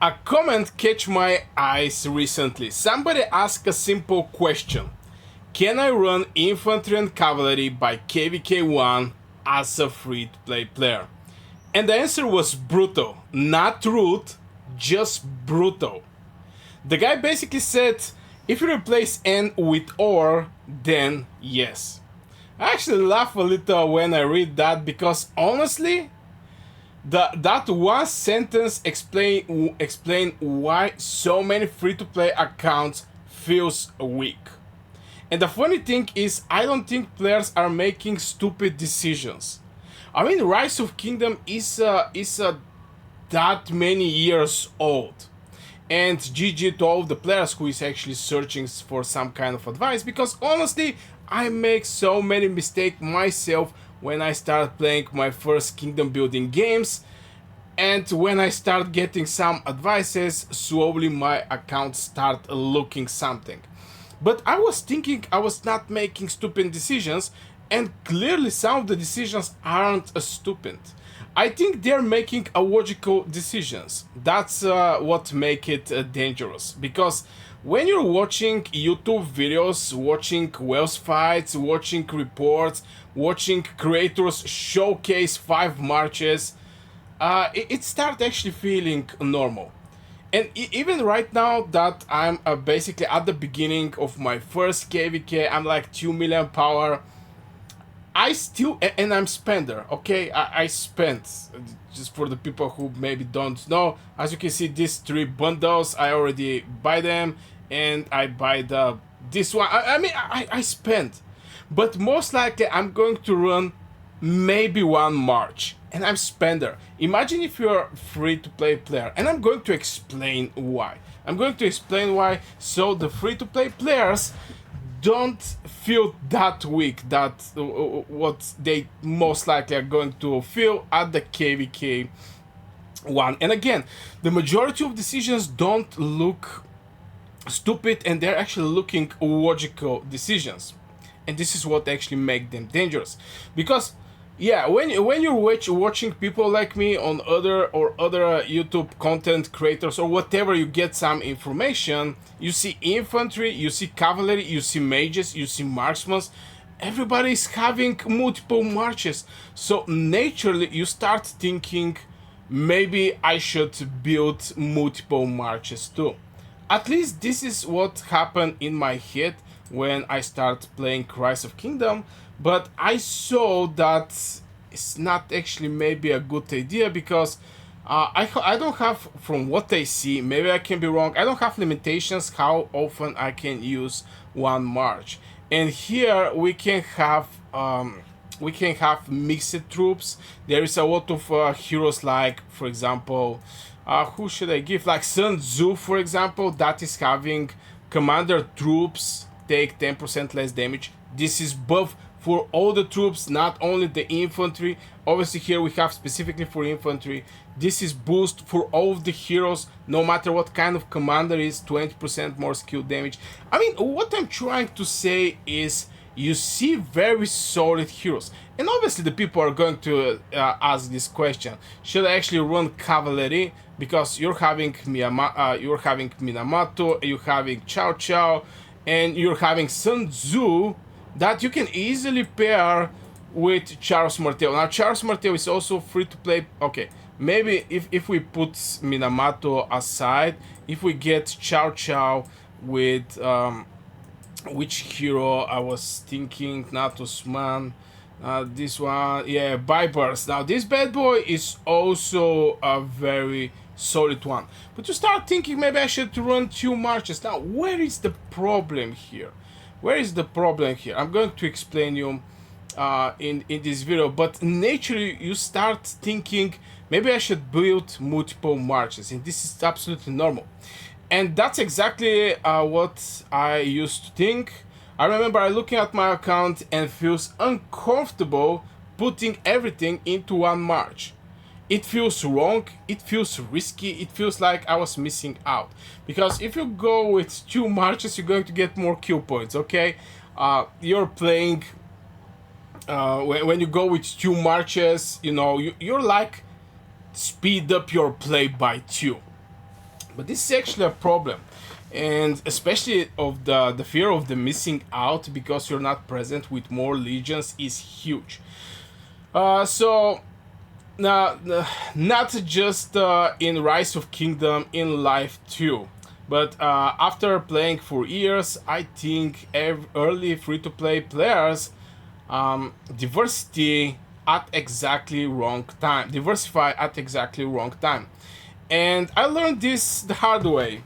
A comment catch my eyes recently. Somebody asked a simple question. Can I run infantry and cavalry by KvK1 as a free-to-play player? And the answer was brutal. Not rude, just brutal. The guy basically said, if you replace N with OR, then yes. I actually laugh a little when I read that because honestly, that one sentence explain why so many free-to-play accounts feels weak. And the funny thing is, I don't think players are making stupid decisions. I mean, Rise of Kingdom is that many years old. And GG to all the players who is actually searching for some kind of advice, because honestly, I make so many mistakes myself when I start playing my first kingdom building games, and when I start getting some advices, slowly my account start looking something. But I was thinking I was not making stupid decisions, and clearly some of the decisions aren't stupid. I think they're making a logical decisions. That's what make it dangerous. Because when you're watching YouTube videos, watching Wells fights, watching reports, watching creators showcase 5 marches, it starts actually feeling normal. And even right now that I'm basically at the beginning of my first KvK, I'm like 2 million power. I still, and I'm spender, okay? I spent, just for the people who maybe don't know, as you can see, these 3 bundles, I already buy them, and I buy this one. I spent, but most likely I'm going to run maybe one March, and I'm spender. Imagine if you're a free-to-play player, and I'm going to explain why. I'm going to explain why, so the free-to-play players don't feel that weak, that what they most likely are going to feel at the KvK one. And again, the majority of decisions don't look stupid, and they're actually looking logical decisions. And this is what actually make them dangerous. Because yeah, when you're watching people like me on other YouTube content creators or whatever, you get some information. You see infantry, you see cavalry, you see mages, you see marksmen. Everybody is having multiple marches, so naturally you start thinking maybe I should build multiple marches too. At least this is what happened in my head when I start playing Rise of Kingdom, but I saw that it's not actually maybe a good idea because I don't have, from what I see, maybe I can be wrong, I don't have limitations how often I can use one march. And here we can have mixed troops. There is a lot of heroes, like for example, who should I give, like Sun Tzu for example, that is having commander troops take 10% less damage. This is buff for all the troops, not only the infantry. Obviously here we have specifically for infantry. This is boost for all of the heroes, no matter what kind of commander is, 20% more skill damage. I mean, what I'm trying to say is you see very solid heroes. And obviously the people are going to ask this question, should I actually run cavalry? Because you're having Minamoto, you're having Cao Cao, and you're having Sun Tzu that you can easily pair with Charles Martel. Now Charles Martel is also free to play. Okay, maybe if we put Minamoto aside, if we get Cao Cao with which hero I was thinking, not Usman, this one, yeah, Byburst. Now this bad boy is also a very solid one, but you start thinking maybe I should run 2 marches. Now where is the problem here? Where is the problem here? I'm going to explain you in this video, but naturally you start thinking maybe I should build multiple marches, and this is absolutely normal. And that's exactly what I used to think. I remember looking at my account and feels uncomfortable putting everything into one march. It feels wrong, it feels risky, it feels like I was missing out. Because if you go with 2 marches, you're going to get more kill points, okay? You're playing, when you go with 2 marches, you know, you're like speed up your play by 2. But this is actually a problem, and especially of the fear of the missing out because you're not present with more legions is huge. So now, not just in Rise of Kingdom, in life too. But after playing for years, I think early free-to-play players diversity at exactly wrong time. Diversify at exactly wrong time, and I learned this the hard way.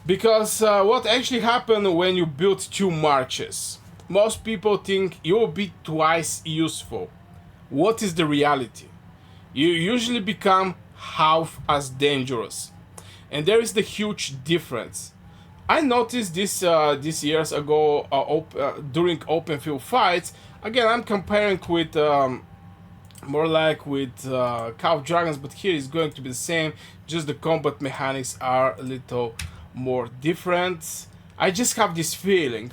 Because what actually happened when you build two marches? Most people think you will be twice useful. What is the reality? You usually become half as dangerous. And there is the huge difference. I noticed this years ago during open field fights. Again, I'm comparing with more like with Call of Dragons, but here it's going to be the same. Just the combat mechanics are a little more different. I just have this feeling.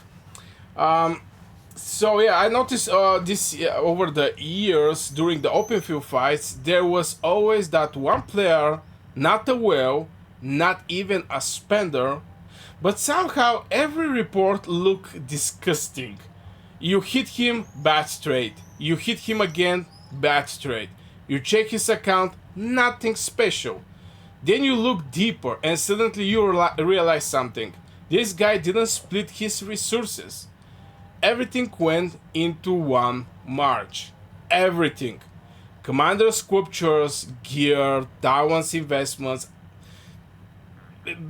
So yeah, I noticed this over the years during the open field fights, there was always that one player, not a whale, not even a spender, but somehow every report looked disgusting. You hit him, bad trade. You hit him again, bad trade. You check his account, nothing special. Then you look deeper and suddenly you realize something. This guy didn't split his resources. Everything went into one march. Everything. Commander sculptures, gear, Taiwan's investments,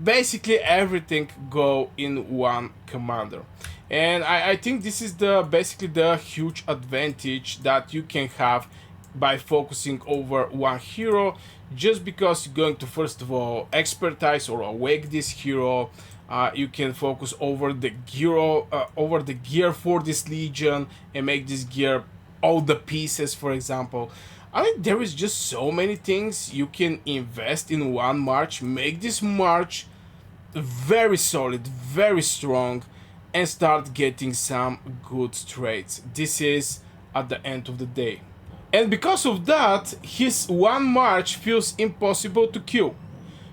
basically everything go in one commander. And I think this is basically the huge advantage that you can have by focusing over one hero, just because you're going to first of all expertise or awake this hero. You can focus over the gear for this legion and make this gear all the pieces, for example. I mean, there is just so many things you can invest in one march, make this march very solid, very strong, and start getting some good trades. This is at the end of the day. And because of that, his one march feels impossible to kill.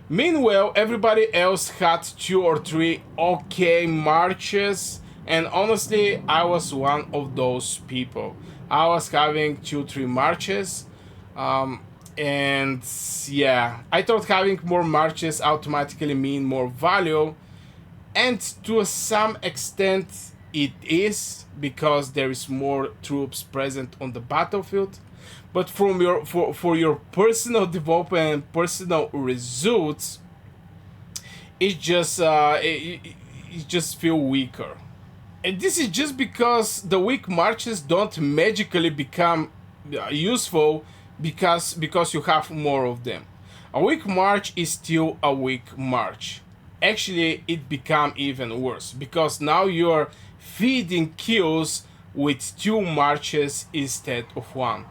Meanwhile, everybody else had 2 or 3 okay marches, and honestly, I was one of those people. I was having 2-3 marches, and yeah, I thought having more marches automatically mean more value, and to some extent it is, because there is more troops present on the battlefield. But from for your personal development and personal results, it just it just feel weaker. And this is just because the weak marches don't magically become useful because you have more of them. A weak march is still a weak march. Actually, it become even worse because now you're feeding kills with 2 marches instead of 1.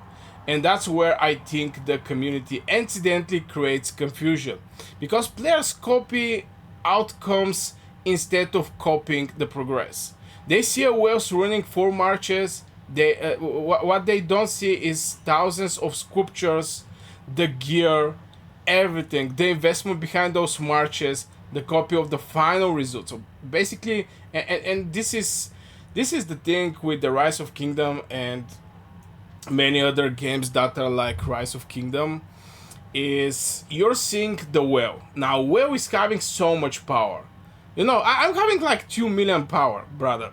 And that's where I think the community accidentally creates confusion, because players copy outcomes instead of copying the progress. They see a whales running 4 marches. What they don't see is thousands of sculptures, the gear, everything, the investment behind those marches, the copy of the final result. So basically, and this is the thing with the Rise of Kingdom and many other games that are like Rise of Kingdom, is you're seeing the whale. Now whale is having so much power. You know, I'm having like 2 million power, brother.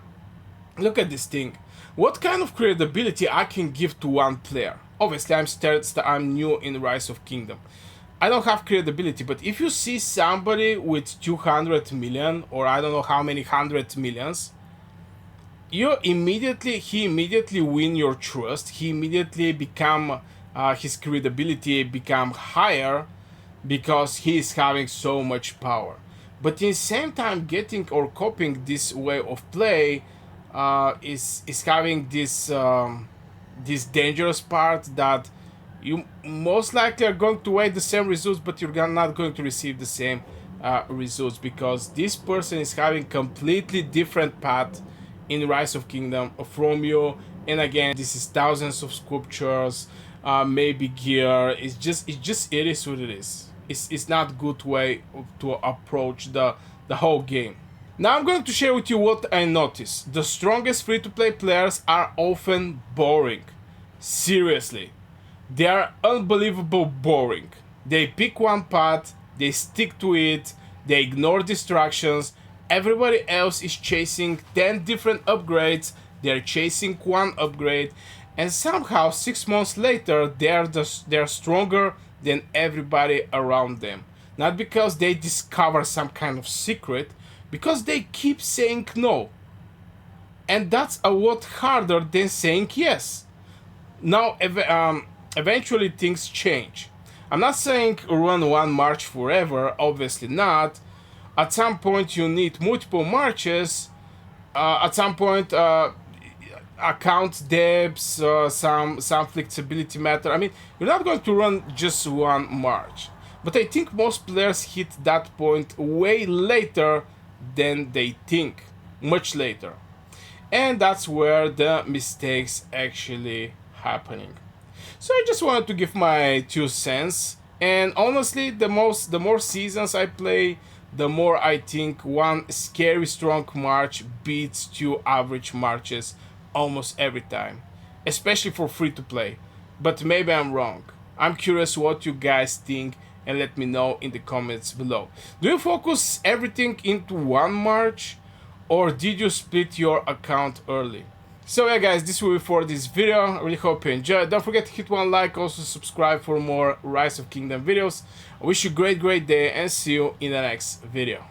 Look at this thing. What kind of credibility I can give to one player? Obviously, I'm new in Rise of Kingdom. I don't have credibility, but if you see somebody with 200 million, or I don't know how many hundred millions, he immediately win your trust. He immediately become his credibility become higher because he is having so much power. But in the same time, getting or copying this way of play is having this dangerous part that you most likely are going to wait the same results, but you're not going to receive the same results, because this person is having completely different path in Rise of Kingdom from you. And again, this is thousands of sculptures, maybe gear. It is what it is. It's not good way to approach the whole game. Now I'm going to share with you what I noticed. The strongest free-to-play players are often boring. Seriously. They are unbelievable boring. They pick one path, they stick to it, they ignore distractions. Everybody else is chasing 10 different upgrades, they're chasing one upgrade, and somehow 6 months later they're stronger than everybody around them. Not because they discover some kind of secret, because they keep saying no. And that's a lot harder than saying yes. Now, eventually things change. I'm not saying run one march forever, obviously not. At some point you need multiple marches. At some point account depths, some flexibility matter. I mean, you're not going to run just one march. But I think most players hit that point way later than they think. Much later. And that's where the mistakes actually happening. So I just wanted to give my 2 cents. And honestly, the more seasons I play, the more I think one scary strong march beats 2 average marches almost every time, especially for free to play. But maybe I'm wrong. I'm curious what you guys think, and let me know in the comments below. Do you focus everything into one march, or did you split your account early? So yeah guys, this will be for this video. I really hope you enjoyed. Don't forget to hit one like, also subscribe for more Rise of Kingdom videos. I wish you a great day and see you in the next video.